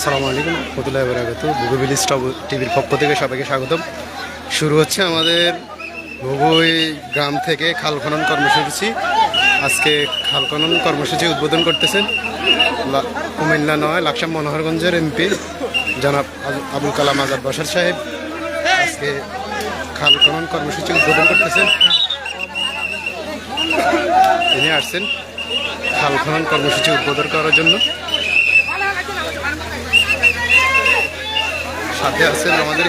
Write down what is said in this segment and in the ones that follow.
আসসালামু আলাইকুম রহমতুল্লাহি ওয়া বারাকাতুহু। ভুগু ভিলেজ টিভির পক্ষ থেকে সবাইকে স্বাগতম। শুরু হচ্ছে আমাদের ভুগুই গ্রাম থেকে খাল খনন কর্মসূচি। আজকে খাল খনন কর্মসূচি উদ্বোধন করতেছেন কুমিল্লা নয় লাকসাম মনোহরগঞ্জের এমপি জনাব আবুল কালাম আজাদ বশর সাহেব আজকে খাল খনন কর্মসূচি উদ্বোধন করতেছেন। তিনি আসছেন খাল খনন কর্মসূচি উদ্বোধন করার জন্য। সাথে আছেন আমাদের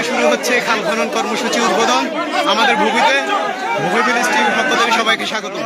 শুরু হচ্ছে খাল খনন কর্মসূচি উদ্বোধন আমাদের ভুগুই ভিলেজ টিভির পক্ষ থেকে সবাইকে স্বাগত।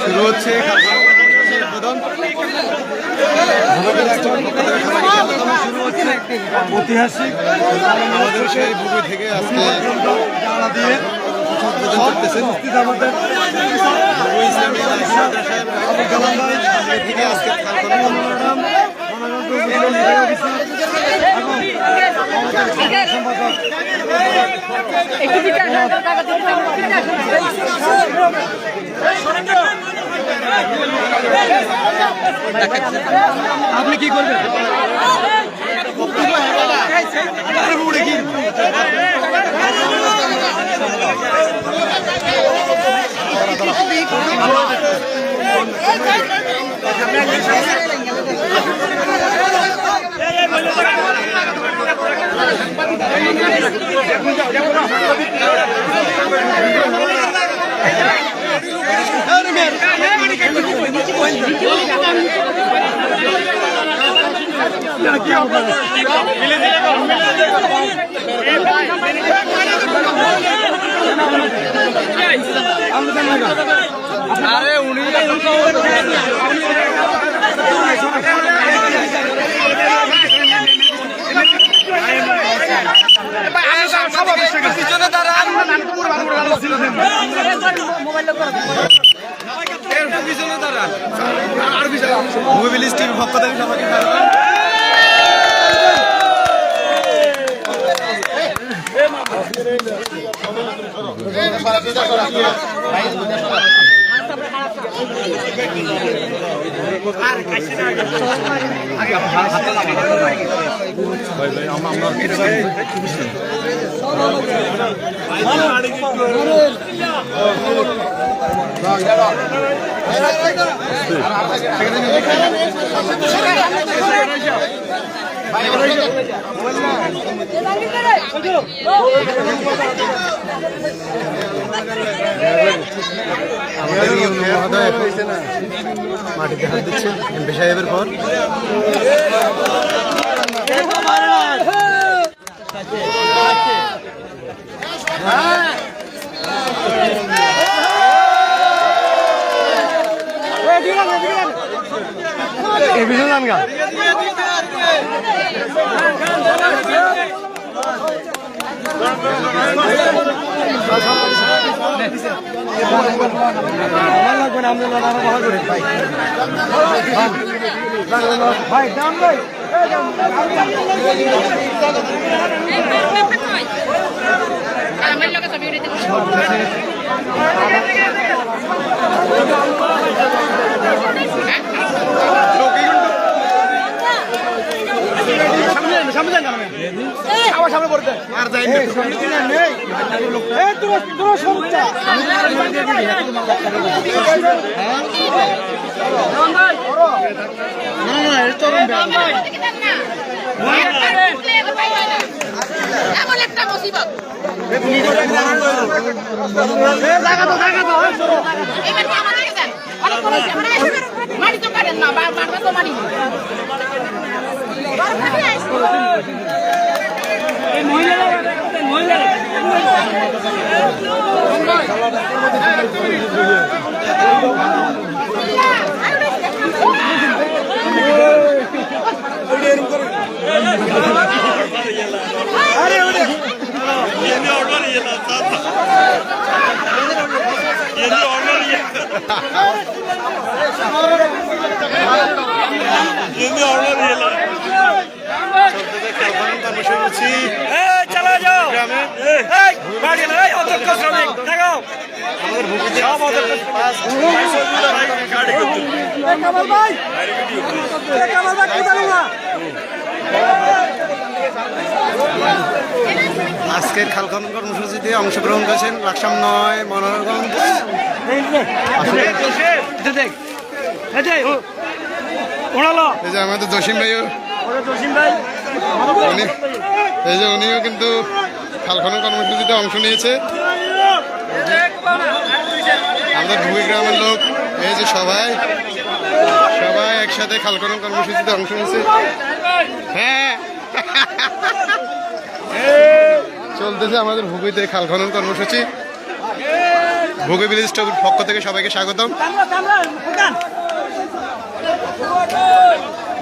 শুরু হচ্ছে ঐতিহাসিক আমাদের সেই ভুগুই থেকে আজকে জানা দিয়ে উদ্বোধন করতেছেন আমাদের ইসলামী থেকে আজকে আপনি কি করবেন? আরে উনি টিভির পক্ষ থেকে সবাইকে স্বাগতম। মাটিতে হাত দিচ্ছে এমপি সাহেবের পর। আজকের খাল খনন কর্মসূচিতে অংশগ্রহণ করেছেন লাকসাম ৯ মনোহরগঞ্জ। এই যে আমাদের জসিম ভাইও, এই যে উনিও কিন্তু খাল খনন কর্মসূচিতে অংশ নিয়েছে। আমাদের ভূমি গ্রামের লোক, এই যে সবাই একসাথে খাল খনন কর্মসূচিতে অংশ নিয়েছে। হ্যাঁ, চলতেছে আমাদের ভুগিতে খাল খনন কর্মসূচি। ভুগি ভিলেজ টিভির পক্ষ থেকে সবাইকে স্বাগতম।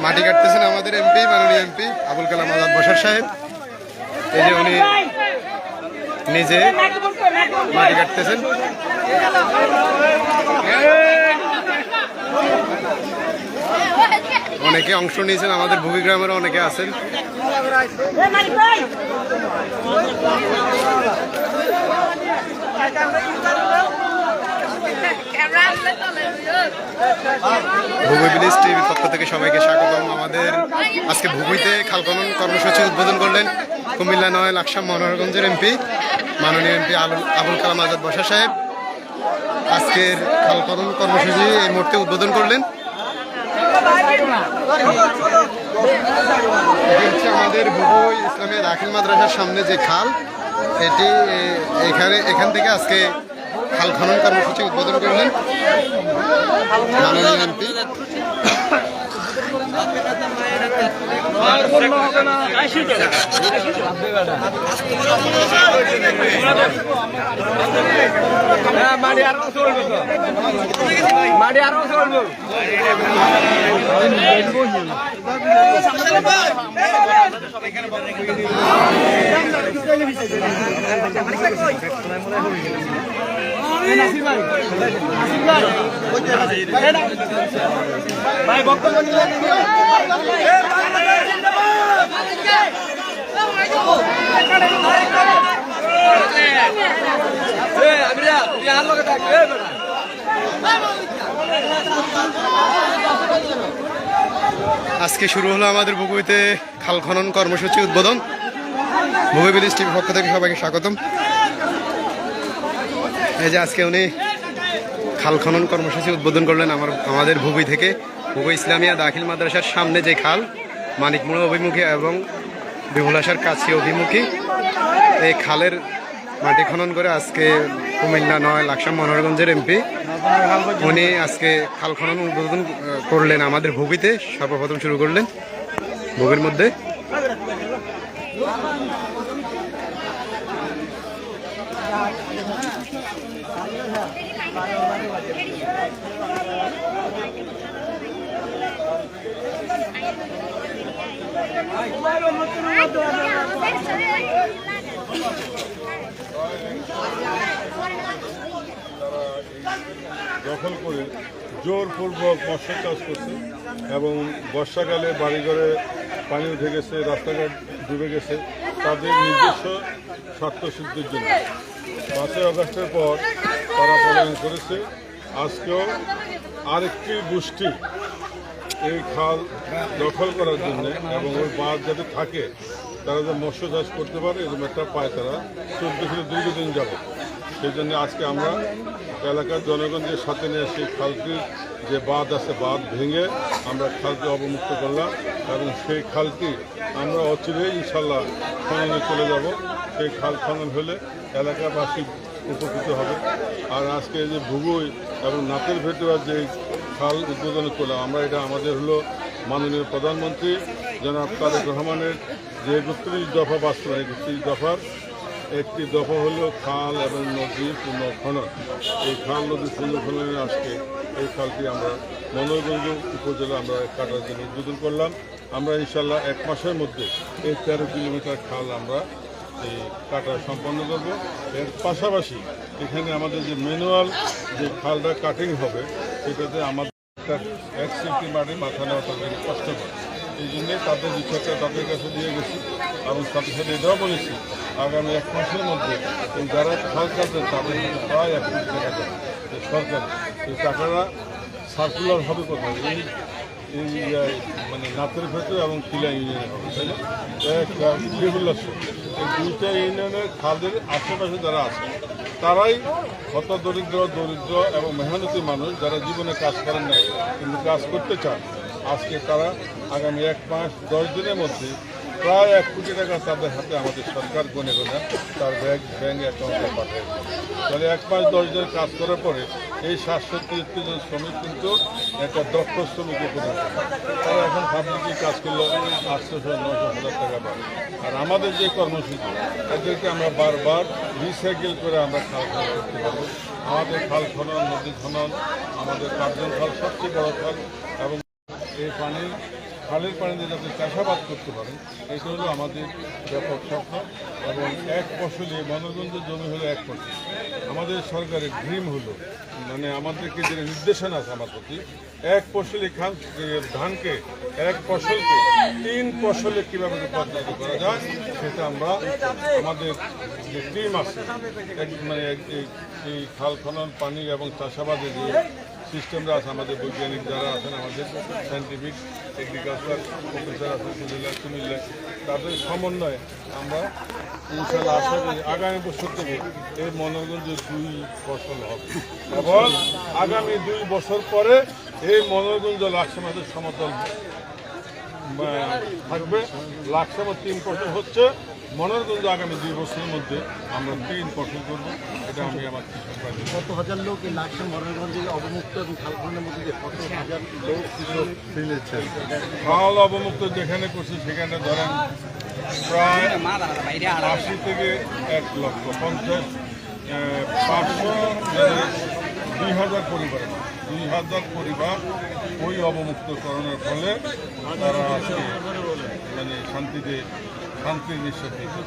মাটি কাটতেছেন আমাদের এমপি, মাননীয় এমপি আবুল কালাম আজাদ বসার সাহেব। এই যে উনি নিজে মাটি কাটতেছেন। অনেকে অংশ নিয়েছেন, আমাদের ভুগি গ্রামের অনেকে আছেন। ভুগি ভিলেজ টিভির পক্ষ থেকে সবাইকে স্বাগতম। আমাদের আজকে ভুগিতে খাল খনন কর্মসূচি উদ্বোধন করলেন কুমিল্লা ৯ লাকসাম মনোহরগঞ্জের এমপি, মাননীয় এমপি আবুল কালাম আজাদ বসার সাহেব। আজকের খাল খনন কর্মসূচি এই মুহূর্তে উদ্বোধন করলেন। আমাদের ভুগি ইসলামী দাখিল মাদ্রাসার সামনে যে খাল, এটি এখান থেকে আজকে খাল খনন কর্মসূচি উদ্বোধন করলেন মাননীয় এমপি। আজকে শুরু হলো আমাদের বুগুইতে খাল খনন কর্মসূচি উদ্বোধন। বুগুই ভিলেজ টিভির পক্ষ থেকে সবাইকে স্বাগতম। এই যে আজকে উনি খাল খনন কর্মসূচি উদ্বোধন করলেন আমাদের ভুগুই থেকে। ভুগুই ইসলামিয়া দাখিল মাদ্রাসার সামনে যে খাল মানিকমোড়া অভিমুখী এবং বিপুলাসার কাছে অভিমুখী, এই খালের মাটি খনন করে আজকে কুমিল্লা ৯ লাকসাম মনোহরগঞ্জের এমপি উনি আজকে খাল খনন উদ্বোধন করলেন আমাদের ভুগুইতে। সর্বপ্রথম শুরু করলেন ভুগুইর মধ্যে। দখল করে জোরপূর্বক মৎস্য চাষ করছে এবং বর্ষাকালে বাড়িঘরে পানি উঠে গেছে, রাস্তাঘাট ডুবে গেছে তাদের নিজস্ব স্বার্থসিদ্ধির জন্য। ৫ই আগস্টের পর তারা পলায়ন করেছে। আজকেও আরেকটি গোষ্ঠী এই খাল দখল করার জন্য এবং ওই বাঁধ যাতে থাকে, তারা যে মৎস্য চাষ করতে পারে এরকম একটা পায় তারা চলতেছিল দীর্ঘদিন যাবে। সেই জন্য আজকে আমরা এলাকার জনগণকে সাথে নিয়ে সেই খালটির যে বাঁধ আছে বাঁধ ভেঙে আমরা খালটি অবমুক্ত করলাম এবং সেই খালটি আমরা অচিরেই ইনশাল্লাহ খননে চলে যাব। সেই খাল খনন হলে এলাকাবাসী উপকৃত হবে। আর আজকে যে ভুগুই এবং নাতের ভেতর যে খাল উদ্বোধন করলাম আমরা, এটা আমাদের হলো মাননীয় প্রধানমন্ত্রী জনাব তারেক রহমানের যে ৩২ দফা বাস্তবায়ন, ৩২ দফার একটি দফা হলো খাল এবং নদী পুনঃখনন। এই খাল নদী পুনঃখননের আজকে এই খালটি আমরা মনোরগঞ্জ উপজেলা আমরা কাটার জন্য উদ্বোধন করলাম। আমরা ইনশাল্লাহ ১ মাসের মধ্যে এই ১৩ কিলোমিটার খাল আমরা এই কাটা সম্পন্ন করব। এর পাশাপাশি এখানে আমাদের যে ম্যানুয়াল যে খালটা কাটিং হবে সেটাতে আমাদের ১ সেফটি মাটি মাথা নেওয়া তাদের কষ্ট হয়। এই জন্যে তাদের বিষয়টা তাদের কাছে দিয়ে গেছি এবং সাথে সাথে এটাও বলেছি আগামী ১ মাসের মধ্যে এই যারা খাল কাটবেন তাদের কিন্তু প্রায় ১ কোটি টাকা দেবে সরকার। এই টাকাটা সার্কুলার হবে কোথায়? এই মানে নাতের ভেতর এবং কিলা ইউনিয়নে হবে, তাই না? রেগুলার এই দুইটা ইউনিয়নের খালের আশেপাশে যারা আছে তারাই কত দরিদ্র এবং মেহনতি মানুষ যারা জীবনে কাজ করেন না কিন্তু কাজ করতে চান, আজকে তারা আগামী ১ মাস ১০ দিনের মধ্যে প্রায় ১ কোটি টাকা তাদের হাতে আমাদের সরকার গনে তার ব্যাংক অ্যাকাউন্টে পাঠায়। তাহলে ১ মাস ১০ দিন কাজ করার পরে এই ৭৭৩ জন শ্রমিক কিন্তু একটা দক্ষ শ্রমিকে পরিণত হয়। তারা এখন পাবলিকলি কাজ করলে ৮০০-৯০০ টাকা পাবে। আর আমাদের যে কর্মসূচি এদেরকে আমরা বারবার রিসাইকেল করে আমরা খাল খনন করতে পারবো। আমাদের খাল খনন, নদী খনন, আমাদের কার্জন খাল সবচেয়ে বড় খাল এবং এই খালের পানিতে যাতে চাষাবাদ করতে পারেন এটা হলো আমাদের ব্যাপক স্বপ্ন। এবং ১ ফসলি মনোরঞ্জন জমি হলো ১ ফসল। আমাদের সরকারের ড্রিম হলো মানে আমাদেরকে যে নির্দেশনা আছে আমার প্রতি ১ ফসলি ধানকে ১ ফসলকে ৩ ফসলে কীভাবে রূপান্তরিত করা যায় সেটা আমরা আমাদের যে টিম আছে মানে এই খাল খনন পানি এবং চাষাবাদের যে সিস্টেমরা আছে, আমাদের বৈজ্ঞানিক যারা আছেন, আমাদের সায়েন্টিফিক এগ্রিকালচার প্রফেসর আছেন কুমিল্লা, তাদের সমন্বয়ে আমরা ইনশাল্লাহ আশা করি আগামী বছর থেকে এই মনোরঞ্জন ২ ফসল হবে এবং আগামী ২ বছর পরে এই মনোরঞ্জন লাকসামের সমতল থাকবে। লাকসামের ৩ ফসল হচ্ছে, মনোরগঞ্জ আগামী ২ বছরের মধ্যে আমরা ৩ ফসল করবো। এটা আমি আমার কত হাজার লোক এই লাকসাম মনোরগঞ্জে অবমুক্ত এবং খাল খননের মধ্যে কত হাজার লোক খাল অবমুক্ত যেখানে করছি সেখানে ধরেন প্রায় ৮০ থেকে ১,৫০,০০০ ২,০০০ পরিবার ২,০০০ পরিবার ওই অবমুক্তকরণের ফলে তারা আজকে মানে শান্তিতে শান্তির নিঃশ্বাস নিতে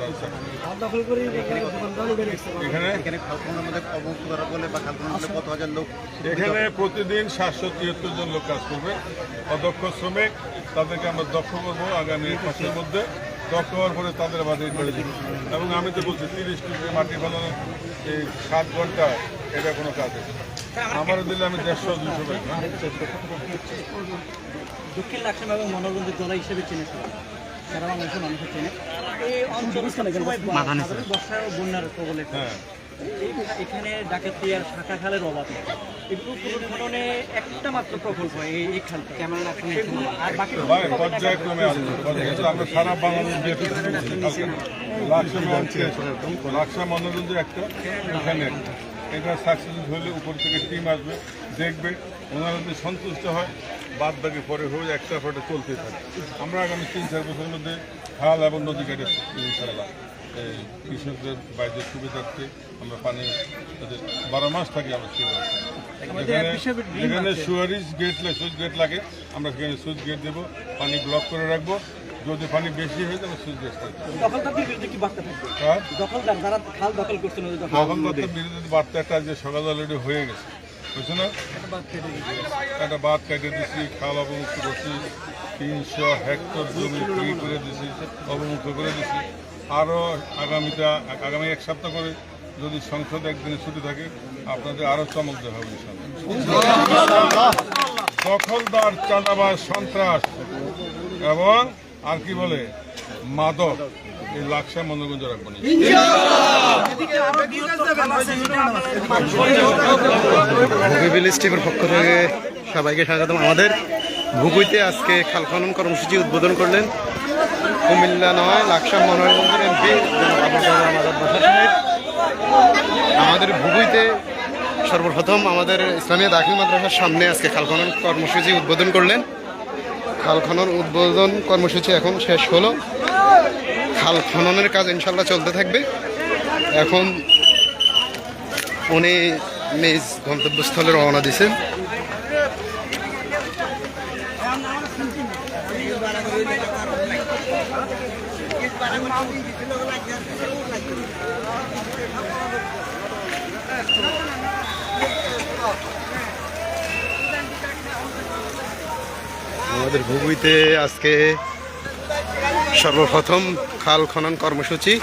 এখানে এখানে খালখনের মধ্যে অবমুক্ত করা বলে বা খালখনের মধ্যে কত হাজার লোক এখানে প্রতিদিন 773 জন লোক কাজ করবে, অদক্ষ শ্রমিক। তাদেরকে আমরা দক্ষ করবো আগামী মাসের মধ্যে। দক্ষ হওয়ার পরে তাদের বাড়ি করে দিব। এবং আমি তো বলছি 30 টুকরি মাটি ফেলানো এই 7 ঘন্টা, এটা কোনো কাজ নেই। আমারও দিলে আমি 150-200 পাই না। দক্ষিণ লাকসাম এবং মনোরঞ্জন জেলা হিসেবে চিনেছে সারা বাংলাদেশের মানুষের চেনে এই অঞ্চল বর্ষা ও বন্যার কবলে হ্যাঁ, এখানে ডাকাতি আর শাখা খালের অভাব নেই। এগুলো পুনর্খননে একটা মাত্র প্রকল্প এই খালটা কেমন আর বাকি ভাই পর্যায়ক্রমে আসবে। আমরা সারা বাংলাদেশ লাকসাম মনোরঞ্জন একটা, এখানে একটা। এটা সাকসেসফুল হলে উপর থেকে টিম আসবে, দেখবে, ওনারা যদি সন্তুষ্ট হয় বাদ বাকি পরে হয়ে একটা ফটো চলতে থাকে। আমরা আগামী 3-4 বছরের মধ্যে খাল এবং নদী কেটে ইনশাআল্লাহ এই কৃষকদের বাইরের সুবিধার্থে আমরা পানি 12 মাস থাকি আমরা যেখানে সুইচ গেট লাগে আমরা সেখানে সুইচ গেট দেবো, পানি ব্লক করে রাখবো। যদি পানি বেশি হয়ে যাবে সুইচ গেট দখলদারদের বিরুদ্ধে কি বার্তা থাকবে? দখলদার যারা খাল দখল করছে দখলদারদের বিরুদ্ধে বার্তাটা যে সকালে অলরেডি হয়ে গেছে, বুঝছো না? একটা বাদ কেটে দিচ্ছি, খাল অবমুক্ত করছি, 300 হেক্টর জমি ফ্রি করে দিচ্ছি, অবমুক্ত করে দিচ্ছি। আরও আগামী 1 সপ্তাহ করে যদি সংসদ একদিনে ছুটি থাকে আপনাদের আরও চমক দেওয়া হবে ইনশাআল্লাহ। দখলদার, চাঁদাবাজ, সন্ত্রাস এবং আর কি বলে মাদক, এই লাকসাম মনোরঞ্জ রাখবো না। ভুগি ভিলেজ টিভির পক্ষ থেকে সবাইকে স্বাগতম। আমাদের ভুগুইতে আজকে খাল খনন কর্মসূচি উদ্বোধন করলেন কুমিল্লা নয় লাকসাম মনোরঞ্জন এমপি আবুল কালাম আজাদ বাসার সাহেব। আমাদের ভুগুইতে সর্বপ্রথম আমাদের ইসলামিয়া দাখিল মাদ্রাসার সামনে আজকে খাল খনন কর্মসূচি উদ্বোধন করলেন। খাল খনন উদ্বোধন কর্মসূচি এখন শেষ হলো। খাল খননের কাজ ইনশাল্লাহ চলতে থাকবে। এখন উনি নিজ গন্তব্যস্থলে রওনা দিয়েছেন। আমাদের ভুগুইতে আজকে সর্বপ্রথম খাল খনন কর্মসূচি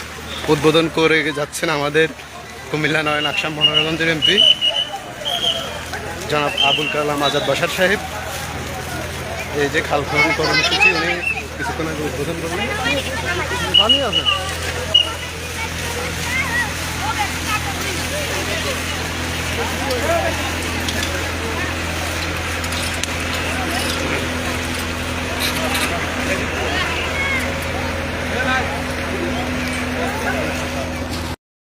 উদ্বোধন করে যাচ্ছেন আমাদের কুমিল্লা নয় লাকসাম মনোরঞ্জন এমপি জনাব আবুল কালাম আজাদ বাসার সাহেব। এই যে খাল খনন কর্মসূচি উনি কিছুক্ষণ আগে উদ্বোধন করলেন।